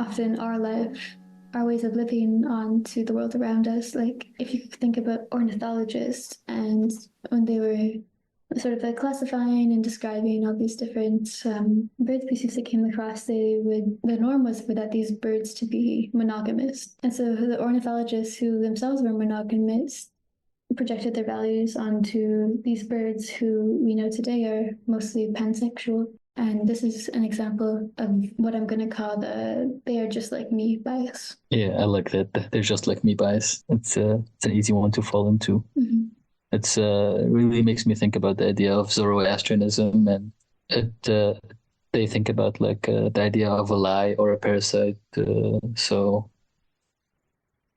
often our life, our ways of living on to the world around us. Like if you think about ornithologists and when they were sort of like classifying and describing all these different bird species they came across, the norm was for that these birds to be monogamous. And so the ornithologists who themselves were monogamous projected their values onto these birds who we know today are mostly pansexual. And this is an example of what I'm going to call the "they are just like me" bias. Yeah, I like that. They're just like me bias. It's an easy one to fall into. Mm-hmm. It really makes me think about the idea of Zoroastrianism, and they think about like the idea of a lie or a parasite. So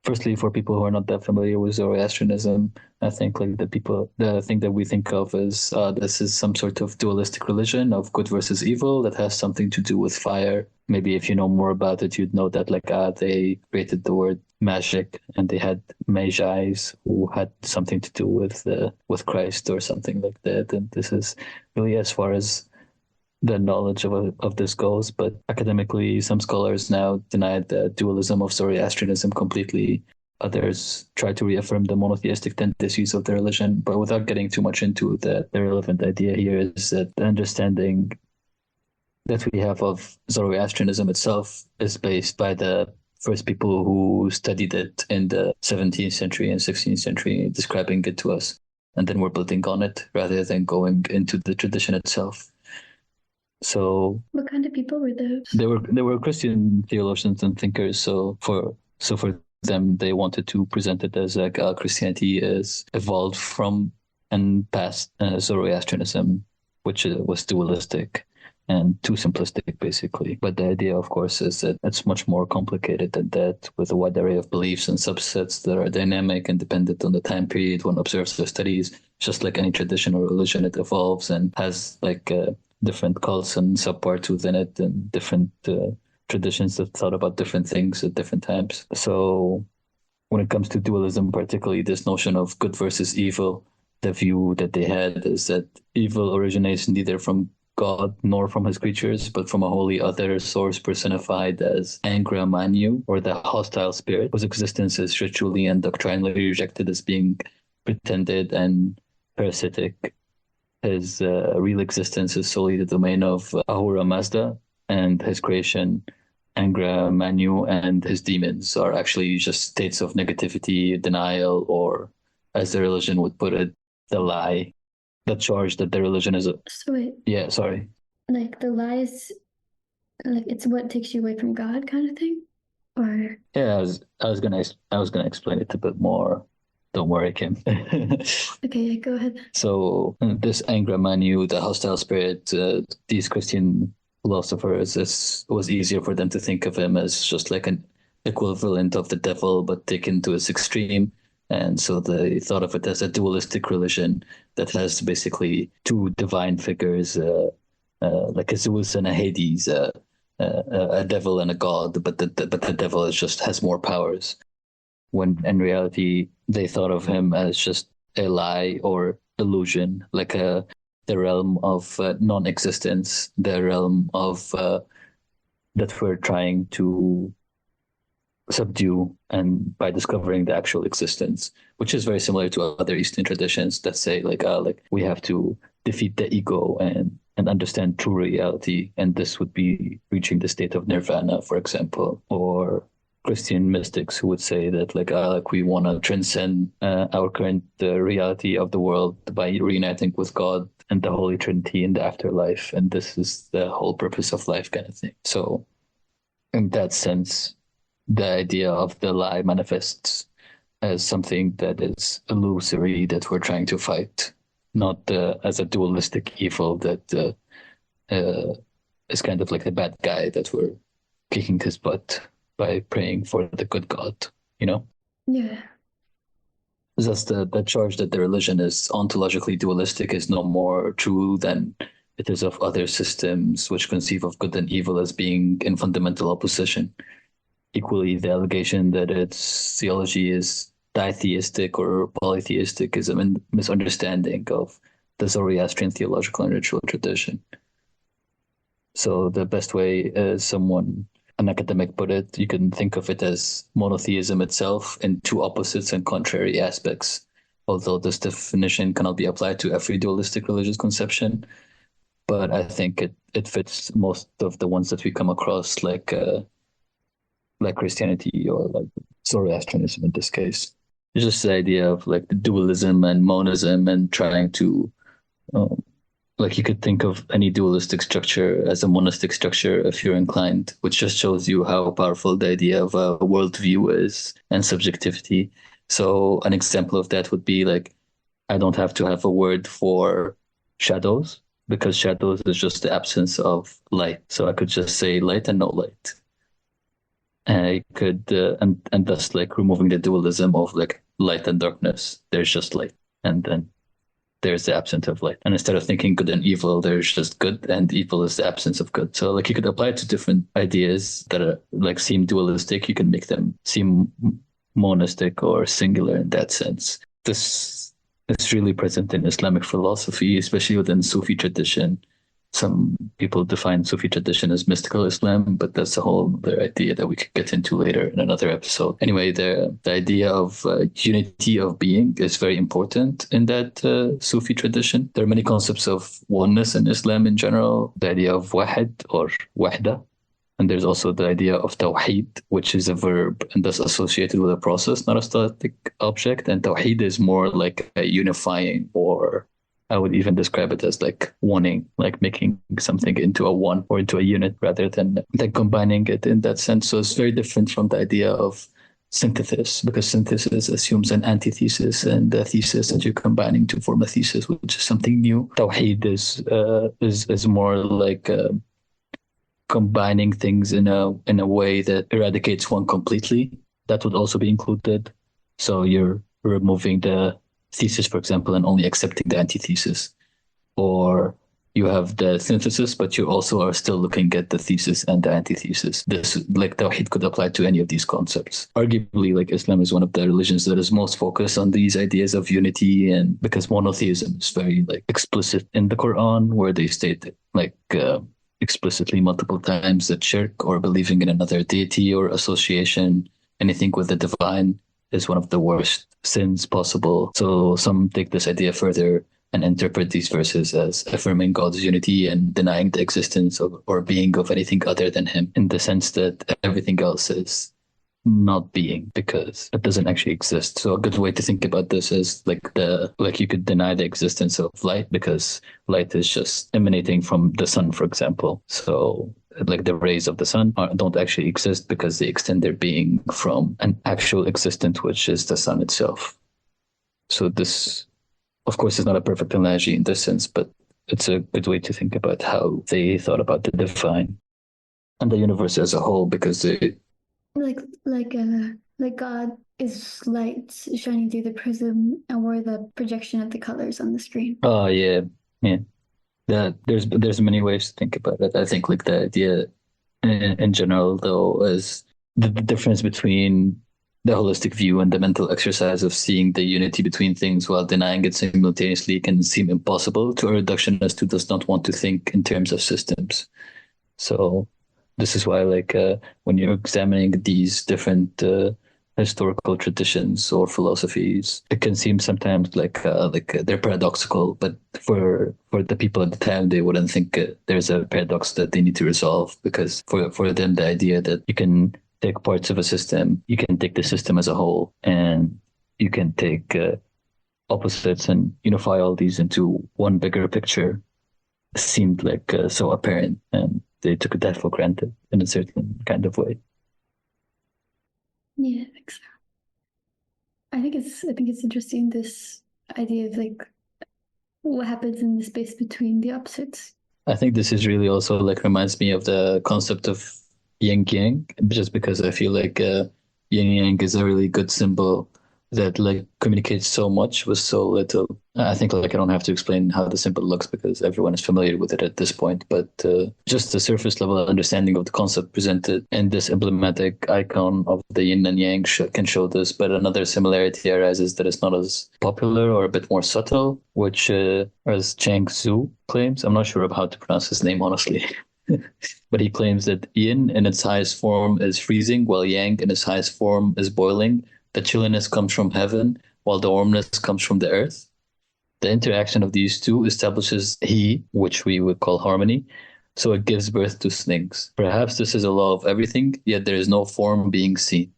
firstly, for people who are not that familiar with Zoroastrianism, I think like the thing that we think of is this is some sort of dualistic religion of good versus evil that has something to do with fire. Maybe if you know more about it, you'd know that like they created the word magic and they had magi's who had something to do with Christ or something like that. And this is really as far as the knowledge of this goes, but academically, some scholars now deny the dualism of Zoroastrianism completely. Others try to reaffirm the monotheistic tendencies of the religion, but without getting too much into the relevant idea here is that the understanding that we have of Zoroastrianism itself is based by the first people who studied it in the 17th century and 16th century, describing it to us. And then we're building on it rather than going into the tradition itself. So what kind of people were those? They were Christian theologians and thinkers. So for them, they wanted to present it as like Christianity is evolved from and past Zoroastrianism, which was dualistic and too simplistic, basically. But the idea, of course, is that it's much more complicated than that, with a wide array of beliefs and subsets that are dynamic and dependent on the time period one observes their studies. Just like any tradition or religion, it evolves and has like different cults and subparts within it and different traditions that thought about different things at different times. So when it comes to dualism, particularly this notion of good versus evil, the view that they had is that evil originates neither from God nor from his creatures, but from a wholly other source personified as Angra Manu, or the hostile spirit, whose existence is ritually and doctrinally rejected as being pretended and parasitic. His real existence is solely the domain of Ahura Mazda, and his creation, Angra Manu, and his demons are actually just states of negativity, denial, or, as the religion would put it, the lie. The charge that the religion is a. So wait, Yeah, sorry. like the lies, like it's what takes you away from God kind of thing? Or Yeah, I was gonna explain it a bit more. Don't worry, Kim. okay, yeah, go ahead. So this Angra Manu, the hostile spirit, these Christian philosophers, it was easier for them to think of him as just like an equivalent of the devil, but taken to its extreme. And so they thought of it as a dualistic religion that has basically two divine figures, like a Zeus and a Hades, a devil and a god, but the devil is just has more powers. When in reality they thought of him as just a lie or illusion, like the realm of non-existence, the realm of that we're trying to subdue, and by discovering the actual existence, which is very similar to other Eastern traditions that say like we have to defeat the ego and understand true reality, and this would be reaching the state of nirvana, for example, or Christian mystics who would say that like we want to transcend our current reality of the world by reuniting with God and the Holy Trinity in the afterlife, and this is the whole purpose of life, kind of thing. So, in that sense, the idea of the lie manifests as something that is illusory that we're trying to fight, not as a dualistic evil that is kind of like the bad guy that we're kicking his butt by praying for the good God, you know? Yeah. Thus, the charge that the religion is ontologically dualistic is no more true than it is of other systems which conceive of good and evil as being in fundamental opposition. Equally, the allegation that its theology is ditheistic or polytheistic is a misunderstanding of the Zoroastrian theological and ritual tradition. So the best way someone an academic put it, you can think of it as monotheism itself in two opposites and contrary aspects. Although this definition cannot be applied to every dualistic religious conception, but I think it fits most of the ones that we come across, like Christianity or like Zoroastrianism in this case. It's just the idea of like dualism and monism and trying to um, like you could think of any dualistic structure as a monistic structure if you're inclined, which just shows you how powerful the idea of a worldview is and subjectivity. So an example of that would be like I don't have to have a word for shadows because shadows is just the absence of light. So I could just say light and no light. And I could and thus like removing the dualism of like light and darkness. There's just light, and then there's the absence of light. And instead of thinking good and evil, there's just good, and evil is the absence of good. So like you could apply it to different ideas that are like seem dualistic. You can make them seem monistic or singular in that sense. This is really present in Islamic philosophy, especially within Sufi tradition. Some people define Sufi tradition as mystical Islam, but that's a whole other idea that we could get into later in another episode. Anyway, the idea of unity of being is very important in that Sufi tradition. There are many concepts of oneness in Islam in general, the idea of wahid or wahda. And there's also the idea of tawheed, which is a verb and thus associated with a process, not a static object. And tawheed is more like a unifying, or I would even describe it as like wanting, like making something into a one or into a unit rather than combining it in that sense. So it's very different from the idea of synthesis, because synthesis assumes an antithesis and a thesis that you're combining to form a thesis, which is something new. Tawheed is more like combining things in a way that eradicates one completely. That would also be included. So you're removing the thesis, for example, and only accepting the antithesis. Or you have the synthesis, but you also are still looking at the thesis and the antithesis. This, like Tawheed, could apply to any of these concepts. Arguably, like Islam is one of the religions that is most focused on these ideas of unity, and because monotheism is very like explicit in the Quran, where they state like explicitly multiple times that shirk or believing in another deity or association, anything with the divine, is one of the worst sins possible. So some take this idea further and interpret these verses as affirming God's unity and denying the existence of or being of anything other than Him, in the sense that everything else is not being because it doesn't actually exist. So a good way to think about this is like you could deny the existence of light because light is just emanating from the sun, for example. So like the rays of the sun don't actually exist because they extend their being from an actual existence, which is the sun itself. So this, of course, is not a perfect analogy in this sense, but it's a good way to think about how they thought about the divine and the universe as a whole, because they like like God is light shining through the prism, and we're the projection of the colors on the screen. oh yeah. That there's many ways to think about it. I think like the idea in general though is the difference between the holistic view and the mental exercise of seeing the unity between things while denying it simultaneously can seem impossible to a reductionist who does not want to think in terms of systems. So this is why like when you're examining these different historical traditions or philosophies, it can seem sometimes like they're paradoxical, but for the people at the time, they wouldn't think there's a paradox that they need to resolve, because for them, the idea that you can take parts of a system, you can take the system as a whole, and you can take opposites and unify all these into one bigger picture seemed like so apparent, and they took that for granted in a certain kind of way. Yeah, I think so. I think it's interesting, this idea of like what happens in the space between the opposites. I think this is really also like reminds me of the concept of yin yang, just because I feel like yin yang is a really good symbol that like communicates so much with so little. I think like I don't have to explain how the symbol looks because everyone is familiar with it at this point, but just the surface level understanding of the concept presented in this emblematic icon of the yin and yang can show this. But another similarity arises that is not as popular or a bit more subtle, which as Chang Tzu claims, I'm not sure of how to pronounce his name honestly. But he claims that yin in its highest form is freezing, while yang in its highest form is boiling. The chilliness comes from heaven, while the warmness comes from the earth. The interaction of these two establishes he, which we would call harmony, so it gives birth to things. Perhaps this is a law of everything, yet there is no form being seen.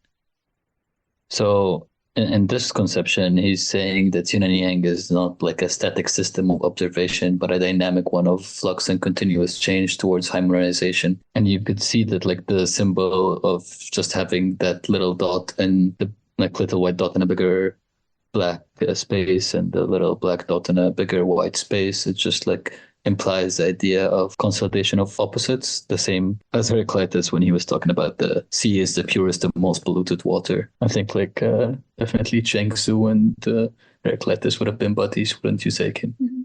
So, in this conception, he's saying that yin and yang is not like a static system of observation, but a dynamic one of flux and continuous change towards harmonization. And you could see that, like the symbol of just having that little dot and the like little white dot in a bigger black space and the little black dot in a bigger white space. It just like implies the idea of consolidation of opposites, the same as Heraclitus when he was talking about the sea is the purest and most polluted water. I think like definitely Cheng Tzu and Heraclitus would have been buddies, wouldn't you say, Kim? Mm-hmm.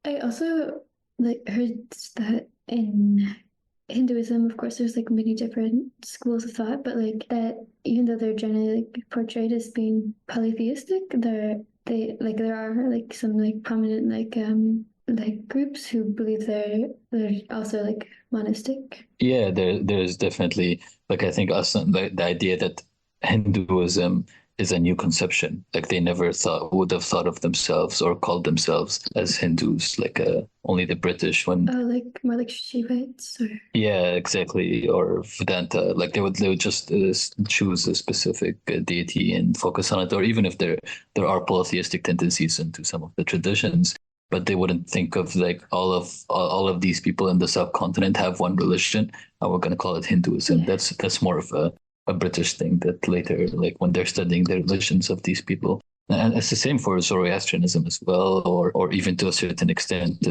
I also like heard that in Hinduism, of course, there's like many different schools of thought, but like that even though they're generally like portrayed as being polytheistic, there are like some like prominent like groups who believe they're also like monistic. Yeah, there's definitely like I think us the idea that Hinduism is a new conception. Like they never would have thought of themselves or called themselves as Hindus. Like only the British when Oh, like more like Shivites or yeah, exactly. Or Vedanta, like they would just choose a specific deity and focus on it. Or even if there are polytheistic tendencies into some of the traditions, but they wouldn't think of like all of these people in the subcontinent have one religion, and we're going to call it Hinduism. yeah. That's more of a British thing that later, like when they're studying the religions of these people. And it's the same for Zoroastrianism as well, or even to a certain extent,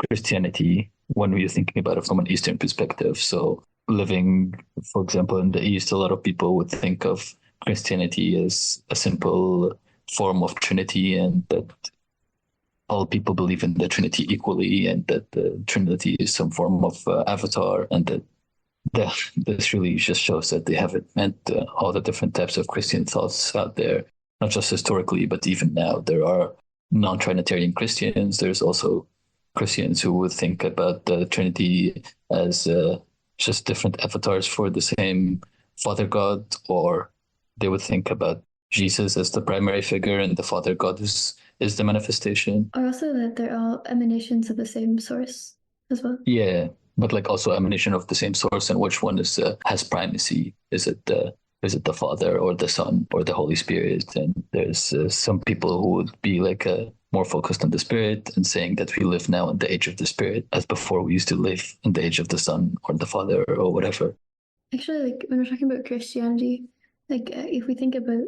Christianity when we're thinking about it from an Eastern perspective. So living, for example, in the East, a lot of people would think of Christianity as a simple form of Trinity and that all people believe in the Trinity equally and that the Trinity is some form of avatar and that this really just shows that they haven't meant all the different types of Christian thoughts out there, not just historically, but even now. There are non-Trinitarian Christians. There's also Christians who would think about the Trinity as just different avatars for the same Father God, or they would think about Jesus as the primary figure and the Father God is the manifestation. Or also that they're all emanations of the same source as well. Yeah, but like also emanation of the same source, and which one is has primacy? Is it the Father or the Son or the Holy Spirit? And there's some people who would be like more focused on the Spirit and saying that we live now in the age of the Spirit, as before we used to live in the age of the Son or the Father or whatever. Actually, like when we're talking about Christianity, like if we think about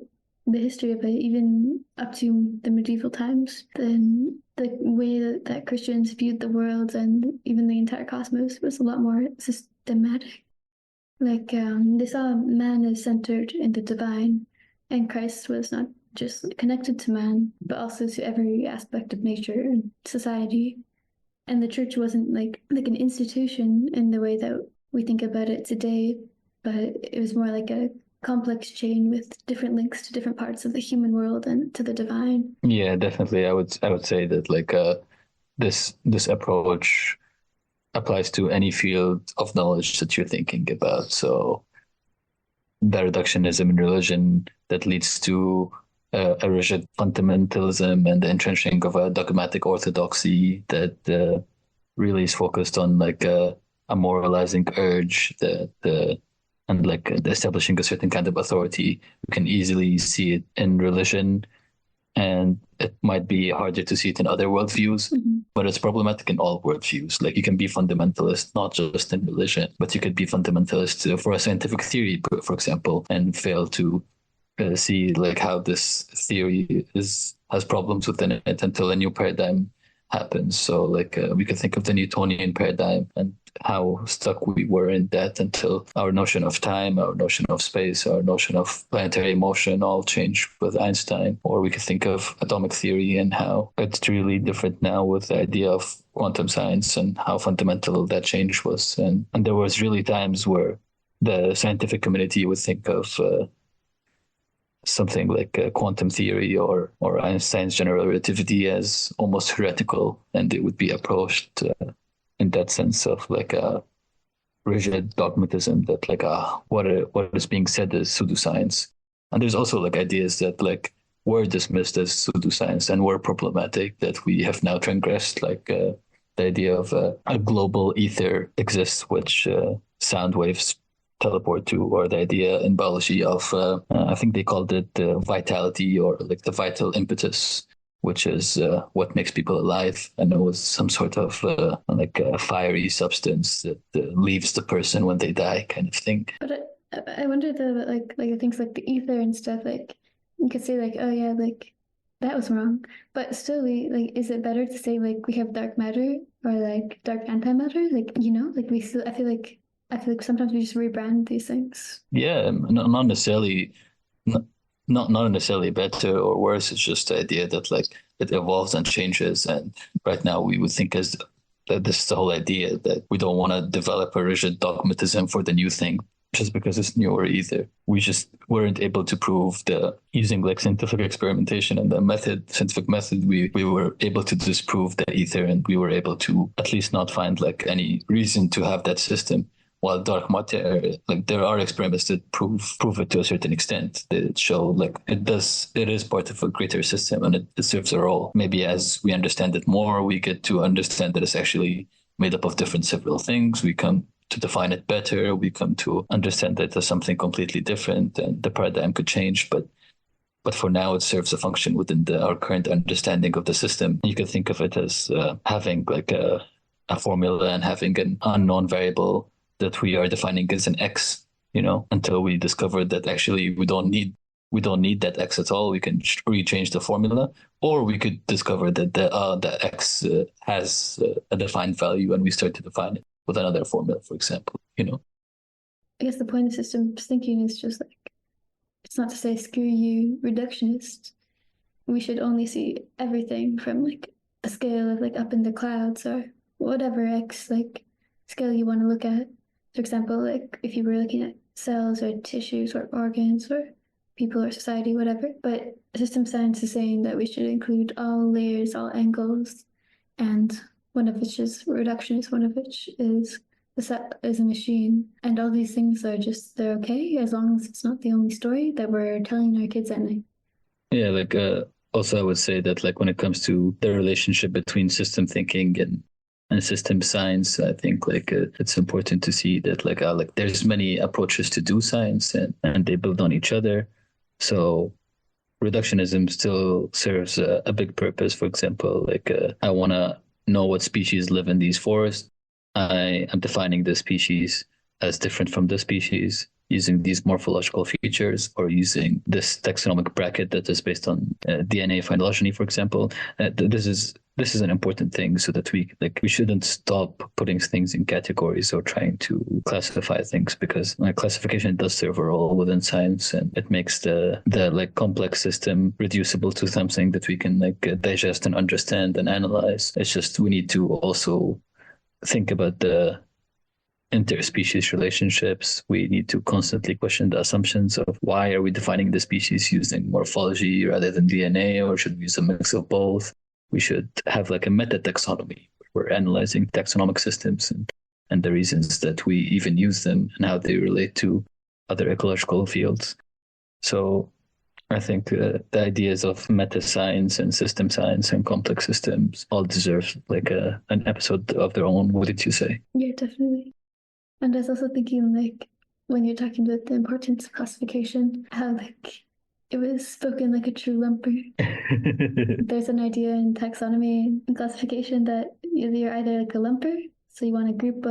the history of it, even up to the medieval times, then the way that Christians viewed the world and even the entire cosmos was a lot more systematic. Like they saw man as centered in the divine, and Christ was not just connected to man, but also to every aspect of nature and society. And the church wasn't like an institution in the way that we think about it today, but it was more like a complex chain with different links to different parts of the human world and to the divine. Yeah, definitely. I would say that like this approach applies to any field of knowledge that you're thinking about. So the reductionism in religion that leads to a rigid fundamentalism and the entrenching of a dogmatic orthodoxy that really is focused on like a moralizing urge that and like establishing a certain kind of authority. You can easily see it in religion, and it might be harder to see it in other worldviews, Mm-hmm. but it's problematic in all worldviews. Like you can be fundamentalist not just in religion, but you could be fundamentalist for a scientific theory, for example, and fail to see like how this theory has problems within it until a new paradigm happens. So like we could think of the Newtonian paradigm and how stuck we were in that until our notion of time, our notion of space, our notion of planetary motion all changed with Einstein. Or we could think of atomic theory and how it's really different now with the idea of quantum science and how fundamental that change was. And there was really times where the scientific community would think of something like quantum theory or Einstein's general relativity as almost heretical, and it would be approached in that sense of like a rigid dogmatism that like what is being said is pseudoscience. And there's also like ideas that like were dismissed as pseudoscience and were problematic that we have now transgressed, like the idea of a global ether exists, which sound waves teleport to, or the idea in biology of I think they called it vitality or like the vital impetus, which is what makes people alive. And it was some sort of like a fiery substance that leaves the person when they die, kind of thing. But I wonder though, that like things like the ether and stuff, like you could say like, oh yeah, like that was wrong. But still, we like, is it better to say like we have dark matter or like dark antimatter? Like like we still, I feel like sometimes we just rebrand these things. Yeah, not necessarily, not, not necessarily better or worse. It's just the idea that like it evolves and changes. And right now we would think as that this is the whole idea that we don't want to develop a rigid dogmatism for the new thing just because it's newer either. We just weren't able to prove the using like scientific experimentation and the scientific method, we were able to disprove the ether and we were able to at least not find like any reason to have that system. While dark matter, like there are experiments that prove it to a certain extent. That show like it is part of a greater system and it serves a role. Maybe as we understand it more, we get to understand that it's actually made up of different several things. We come to define it better. We come to understand that there's something completely different, and the paradigm could change. But for now, it serves a function within our current understanding of the system. You can think of it as having like a formula and having an unknown variable that we are defining as an X, until we discover that actually we don't need that X at all. We can rechange the formula, or we could discover that the X has a defined value and we start to define it with another formula, for example. I guess the point of systems thinking is just like, it's not to say screw you reductionist. We should only see everything from like a scale of like up in the clouds or whatever X like scale you want to look at. For example, like if you were looking at cells or tissues or organs or people or society, whatever. But system science is saying that we should include all layers, all angles, and one of which is reductionist, one of which is the set is a machine. And all these things are just, they're okay as long as it's not the only story that we're telling our kids at night. Yeah, like also I would say that like when it comes to the relationship between system thinking and system science, I think like it's important to see that like there's many approaches to do science and they build on each other. So reductionism still serves a big purpose. For example, like I want to know what species live in these forests. I am defining the species as different from the species using these morphological features or using this taxonomic bracket that is based on DNA phylogeny, for example. This is an important thing so that we shouldn't stop putting things in categories or trying to classify things, because classification does serve a role within science and it makes the like complex system reducible to something that we can like digest and understand and analyze. It's just we need to also think about the interspecies relationships. We need to constantly question the assumptions of why are we defining the species using morphology rather than DNA, or should we use a mix of both? We should have like a meta taxonomy where we're analyzing taxonomic systems and the reasons that we even use them and how they relate to other ecological fields. So I think the ideas of meta science and system science and complex systems all deserve like an episode of their own. What did you say? Yeah, definitely. And I was also thinking, like, when you're talking about the importance of classification, how, like, it was spoken like a true lumper. There's an idea in taxonomy and classification that you're either like a lumper, so you want to group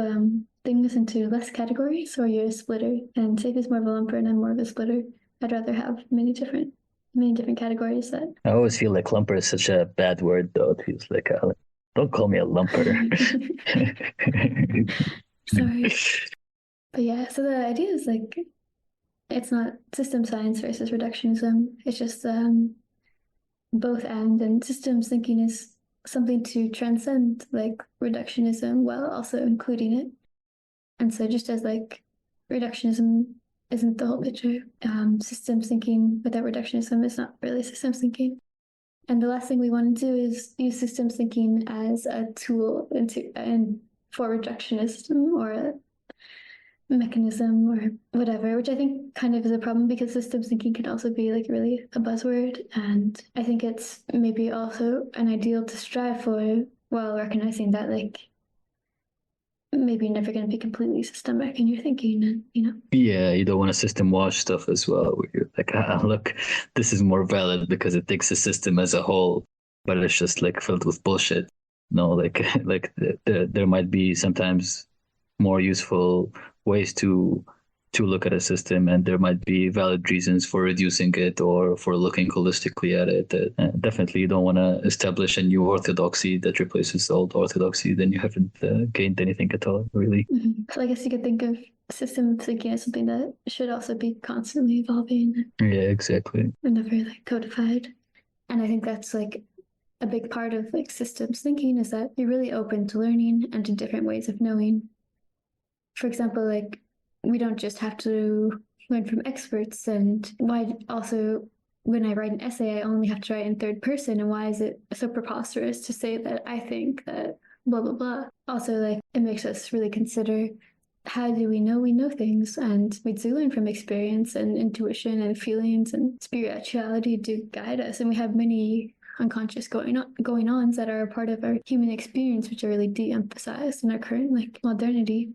things into less categories, or you're a splitter. And Sophie's more of a lumper and I'm more of a splitter. I'd rather have many different categories that. I always feel like lumper is such a bad word, though. It feels like, don't call me a lumper. Sorry. But yeah, so the idea is like, it's not system science versus reductionism. It's just both and systems thinking is something to transcend like reductionism while also including it. And so just as like reductionism isn't the whole picture, systems thinking without reductionism is not really systems thinking. And the last thing we want to do is use systems thinking as a tool and for reductionist or a mechanism or whatever, which I think kind of is a problem because systems thinking can also be like really a buzzword. And I think it's maybe also an ideal to strive for while recognizing that like maybe you're never going to be completely systemic in your thinking, and Yeah, you don't want to system wash stuff as well, where you're like, look, this is more valid because it takes the system as a whole, but it's just like filled with bullshit. No, like like there might be sometimes more useful ways to look at a system, and there might be valid reasons for reducing it or for looking holistically at it. Definitely, you don't want to establish a new orthodoxy that replaces the old orthodoxy. Then you haven't gained anything at all, really. Mm-hmm. So I guess you could think of system thinking as something that should also be constantly evolving. Yeah, exactly. And never like codified. And I think that's like a big part of like systems thinking is that you're really open to learning and to different ways of knowing. For example, like we don't just have to learn from experts, and why also when I write an essay I only have to write in third person, and why is it so preposterous to say that I think that blah blah blah. Also, like it makes us really consider how do we know things, and we do learn from experience and intuition and feelings, and spirituality do guide us, and we have many unconscious going ons that are a part of our human experience, which are really de-emphasized in our current like modernity.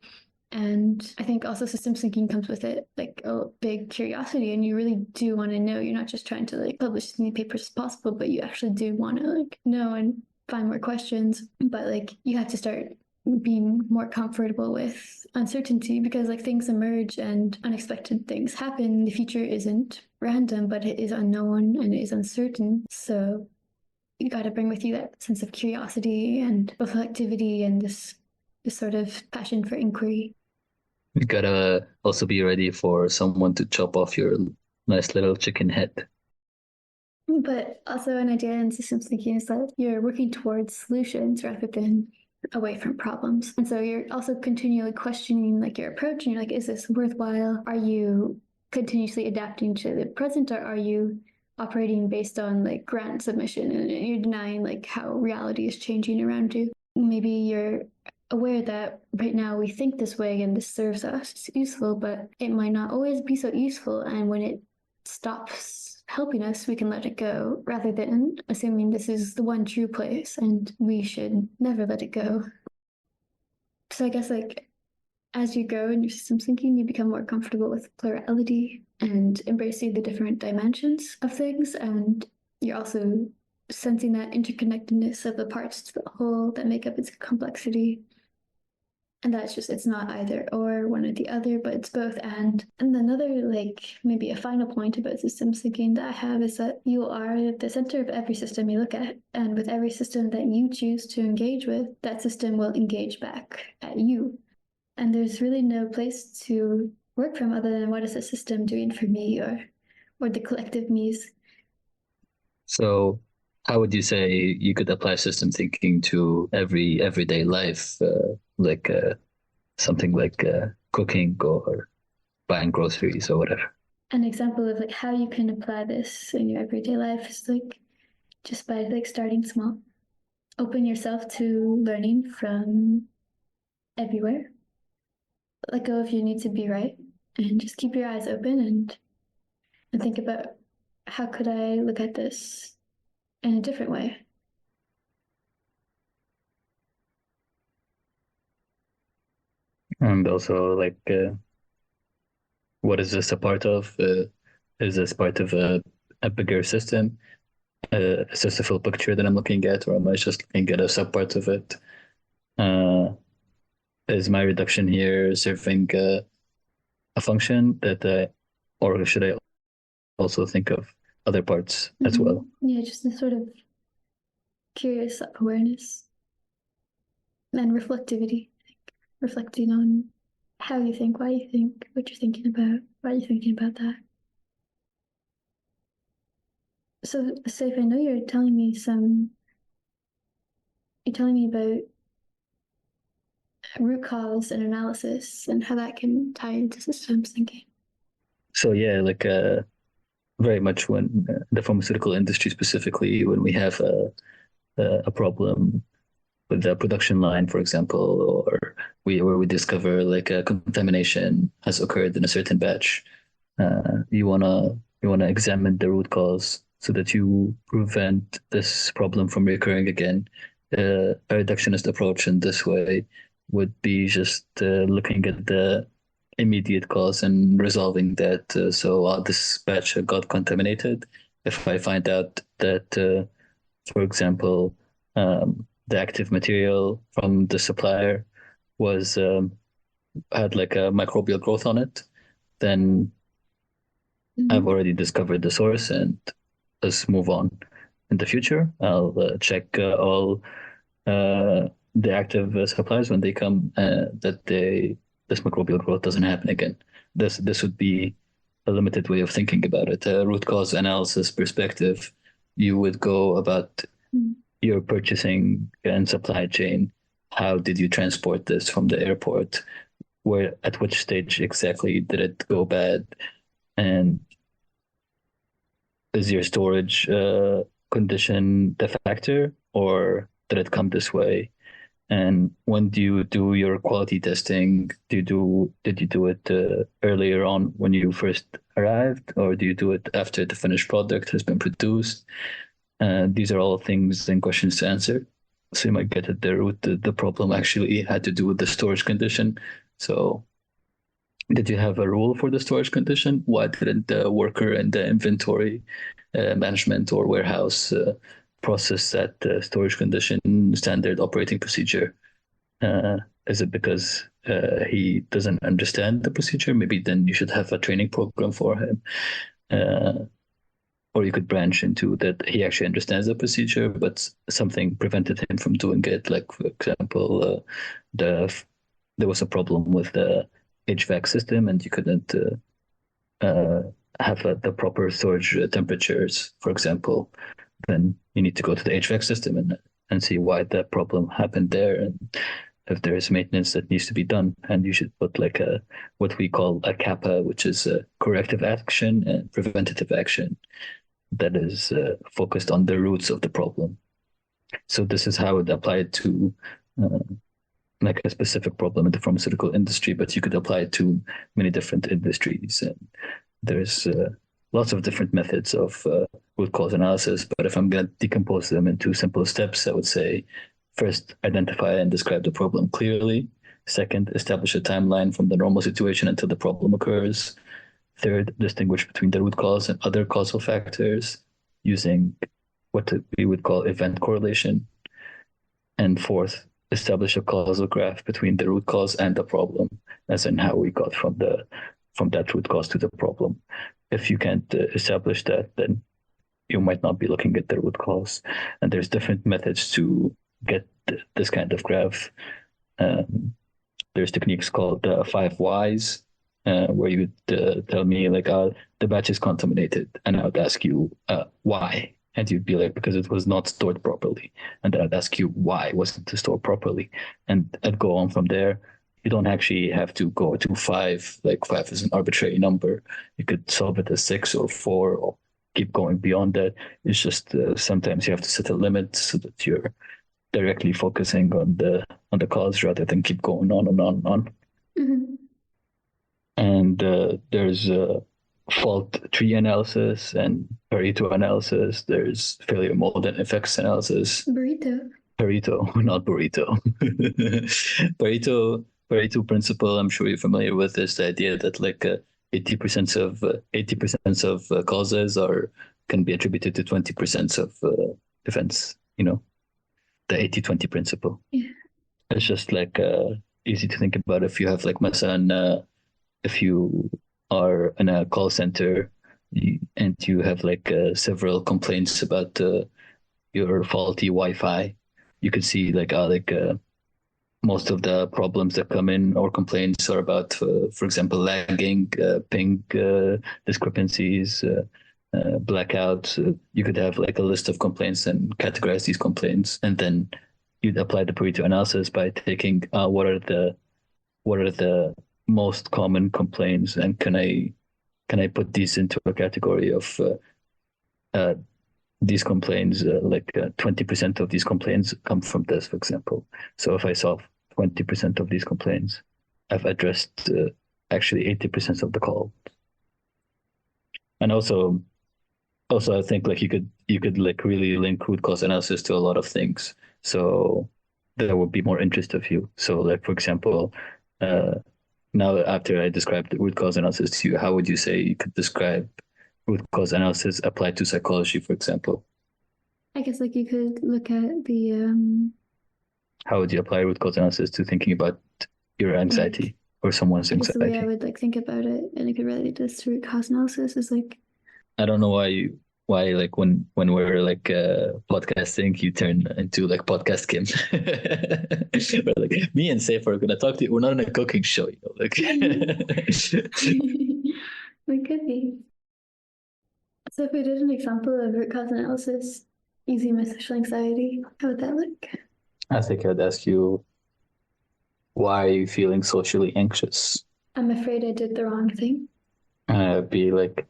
And I think also systems thinking comes with it like a big curiosity, and you really do want to know. You're not just trying to like publish as many papers as possible, but you actually do want to like know and find more questions. But like you have to start being more comfortable with uncertainty, because like things emerge and unexpected things happen. The future isn't random, but it is unknown and it is uncertain. So you got to bring with you that sense of curiosity and reflectivity and this sort of passion for inquiry. You gotta also be ready for someone to chop off your nice little chicken head. But also an idea in systems thinking is that you're working towards solutions rather than away from problems. And so you're also continually questioning like your approach, and you're like, is this worthwhile? Are you continuously adapting to the present, or are you operating based on like grant submission and you're denying like how reality is changing around you? Maybe you're aware that right now we think this way and this serves us, it's useful, but it might not always be so useful. And when it stops helping us, we can let it go rather than assuming this is the one true place and we should never let it go. So I guess like as you grow in your systems thinking, you become more comfortable with plurality and embracing the different dimensions of things. And you're also sensing that interconnectedness of the parts to the whole that make up its complexity. And that's just, it's not either or one or the other, but it's both. And another, like maybe a final point about systems thinking that I have is that you are the center of every system you look at. And with every system that you choose to engage with, that system will engage back at you. And there's really no place to work from other than what is the system doing for me, or the collective me's. So, how would you say you could apply system thinking to everyday life, like something like cooking or buying groceries or whatever? An example of like how you can apply this in your everyday life is like just by like starting small. Open yourself to learning from everywhere. Let go if you need to be right, and just keep your eyes open and think about how could I look at this in a different way. And also, like, what is this a part of? Is this part of a bigger system? Is this a full picture that I'm looking at, or am I just looking at a subpart of it? Uh, is my reduction here serving a function or should I also think of other parts as well? Yeah, just a sort of curious awareness and reflectivity, reflecting on how you think, why you think, what you're thinking about, why you're thinking about that. So, Saif, I know you're telling me about root cause and analysis and how that can tie into systems thinking. So yeah, like very much when the pharmaceutical industry specifically, when we have a problem with the production line, for example, or where we discover like a contamination has occurred in a certain batch. You wanna examine the root cause so that you prevent this problem from recurring again. A reductionist approach in this way would be just looking at the immediate cause and resolving that. This batch got contaminated. If I find out that, for example, the active material from the supplier was had like a microbial growth on it, then I've Mm-hmm. already discovered the source and let's move on. In the future, I'll check all the active suppliers when they come that this microbial growth doesn't happen again. This would be a limited way of thinking about it. A root cause analysis perspective, you would go about your purchasing and supply chain. How did you transport this from the airport? Where at which stage exactly did it go bad? And is your storage condition the factor, or did it come this way? And when do you do your quality testing? Did you do it earlier on when you first arrived, or do you do it after the finished product has been produced? These are all things and questions to answer. So you might get at the root. The problem actually had to do with the storage condition. So did you have a rule for the storage condition? Why didn't the worker and the inventory management or warehouse process that storage condition standard operating procedure? Uh, is it because he doesn't understand the procedure? Maybe then you should have a training program for him. Uh, or you could branch into that he actually understands the procedure, but something prevented him from doing it. Like, for example, the there was a problem with the HVAC system, and you couldn't uh, have the proper storage temperatures, for example. Then you need to go to the HVAC system and see why the problem happened there, and if there is maintenance that needs to be done. And you should put like a what we call a kappa, which is a corrective action and preventative action that is focused on the roots of the problem. So this is how it applied to uh, like a specific problem in the pharmaceutical industry, but you could apply it to many different industries. And there's lots of different methods of root cause analysis. But if I'm going to decompose them into simple steps, I would say first, identify and describe the problem clearly. Second, establish a timeline from the normal situation until the problem occurs. Third, distinguish between the root cause and other causal factors using what we would call event correlation. And fourth, establish a causal graph between the root cause and the problem, as in how we got from that root cause to the problem. If you can't establish that, then you might not be looking at the root cause. And there's different methods to get this kind of graph. Um, there's techniques called 5 whys, where you tell me like, the batch is contaminated, and I would ask you why, and you'd be like, because it was not stored properly, and then I'd ask you why wasn't it stored properly, and I'd go on from there. You don't actually have to go to 5. Like 5 is an arbitrary number. You could solve it as 6 or 4, or keep going beyond that. It's just sometimes you have to set a limit so that you're directly focusing on the cause rather than keep going on and on and on. Mm-hmm. And there's fault tree analysis and Pareto analysis. There's failure mode and effects analysis. Burrito. Pareto, not burrito. Pareto principle. I'm sure you're familiar with this. The idea that like 80% of causes are can be attributed to 20% of events. You know, the 80-20 principle. Yeah. It's just like easy to think about. If you have like مثلا if you are in a call center and you have like several complaints about your faulty Wi-Fi, you can see like most of the problems that come in or complaints are about, for example, lagging, ping discrepancies, blackouts. You could have like a list of complaints and categorize these complaints, and then you'd apply the Pareto analysis by taking what are the most common complaints, and can I put these into a category of these complaints, 20% of these complaints come from this, for example. So if I solve 20% of these complaints, I've addressed actually 80% of the call. And also I think like you could like really link root cause analysis to a lot of things. So there would be more interest of you. So like for example, now after I described the root cause analysis to you, how would you say you could describe root cause analysis applied to psychology, for example? I guess like you could look at the How would you apply root cause analysis to thinking about your anxiety like or someone's I guess the way I anxiety? would like think about it, and I could relate this to root cause analysis, is like I don't know why like when we're like podcasting you turn into like podcast Kim. But like me and Safe are gonna talk to you. We're not in a cooking show, you know, like we could be. So if we did an example of root cause analysis using my social anxiety, how would that look? I think I'd ask you, why are you feeling socially anxious? I'm afraid I did the wrong thing. Be like,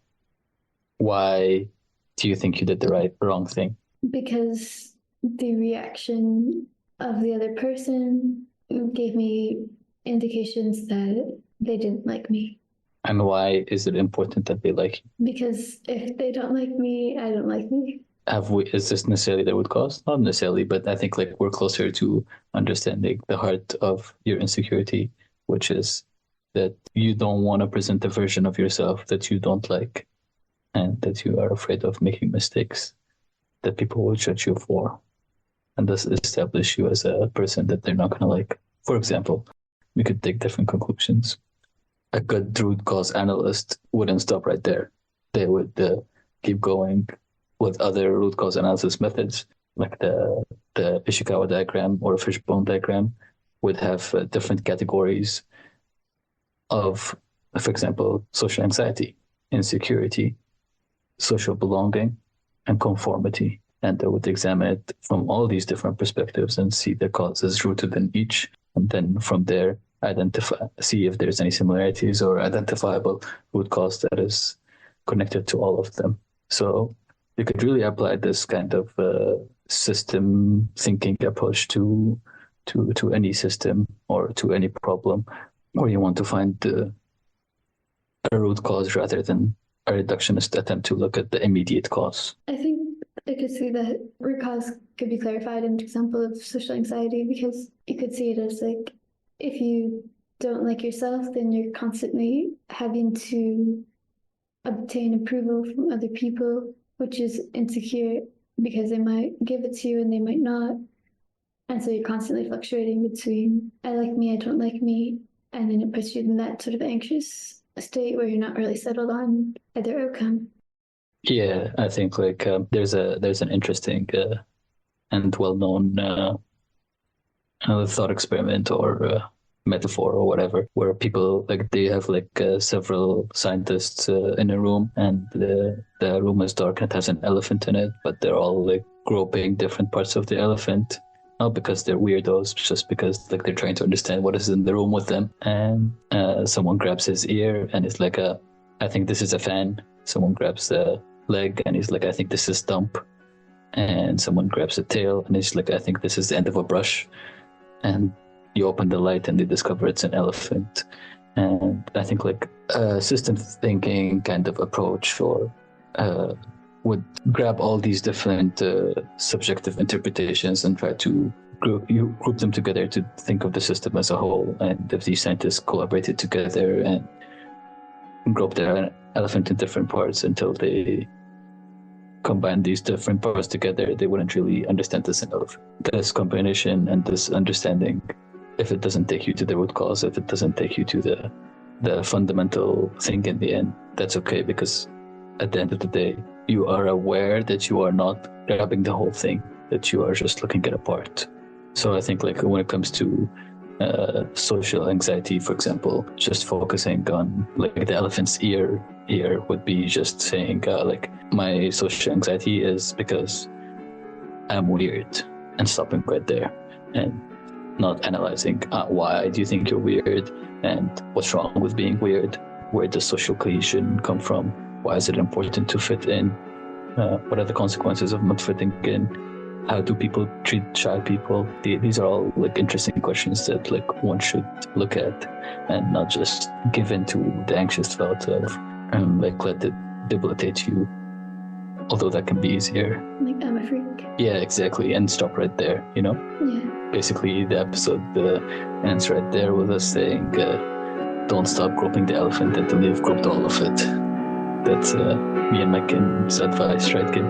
why do you think you did the wrong thing? Because the reaction of the other person gave me indications that they didn't like me. And why is it important that they like you? Because if they don't like me, I don't like me. Is this necessarily the root cause? Not necessarily, but I think like we're closer to understanding the heart of your insecurity, which is that you don't want to present a version of yourself that you don't like, and that you are afraid of making mistakes that people will judge you for, and thus establish you as a person that they're not going to like. For example, we could take different conclusions. A good root cause analyst wouldn't stop right there. They would keep going with other root cause analysis methods, like the Ishikawa diagram or fishbone diagram, would have different categories of, for example, social anxiety, insecurity, social belonging, and conformity. And they would examine it from all these different perspectives and see the causes rooted in each. And then from there, see if there's any similarities or identifiable root cause that is connected to all of them. So you could really apply this kind of system thinking approach to any system or to any problem where you want to find a root cause rather than a reductionist attempt to look at the immediate cause. I think I could see that root cause could be clarified in an example of social anxiety, because you could see it as like, if you don't like yourself, then you're constantly having to obtain approval from other people, which is insecure because they might give it to you and they might not. And so you're constantly fluctuating between I like me, I don't like me. And then it puts you in that sort of anxious state where you're not really settled on either outcome. Yeah, I think like there's an interesting and well-known thought experiment or metaphor or whatever, where people like they have like several scientists in a room, and the room is dark and it has an elephant in it, but they're all like groping different parts of the elephant, not because they're weirdos, just because like they're trying to understand what is in the room with them. And someone grabs his ear and it's like I think this is a fan. Someone grabs the leg and he's like, I think this is stump. And someone grabs the tail and he's like, I think this is the end of a brush. And you open the light and they discover it's an elephant. And I think like a system thinking kind of approach or would grab all these different subjective interpretations and try to group them together to think of the system as a whole. And if these scientists collaborated together and group the elephant in different parts until they combine these different parts together, they wouldn't really understand this elephant. This combination and this understanding, if it doesn't take you to the root cause, if it doesn't take you to the fundamental thing in the end, that's okay, because at the end of the day, you are aware that you are not grabbing the whole thing, that you are just looking at a part. So I think like when it comes to social anxiety, for example, just focusing on like the elephant's ear here would be just saying like my social anxiety is because I'm weird, and stopping right there and not analyzing why do you think you're weird and what's wrong with being weird, where does social cohesion come from, why is it important to fit in, What are the consequences of not fitting in? How do people treat shy people? These are all like interesting questions that like one should look at, and not just give in to the anxious thought of like let it debilitate you. Although that can be easier. Like, I'm a freak. Yeah, exactly, and stop right there. Yeah. Basically, the episode ends right there with us saying, "Don't stop groping the elephant until you've groped all of it." That's me and Mike's advice, right, kid?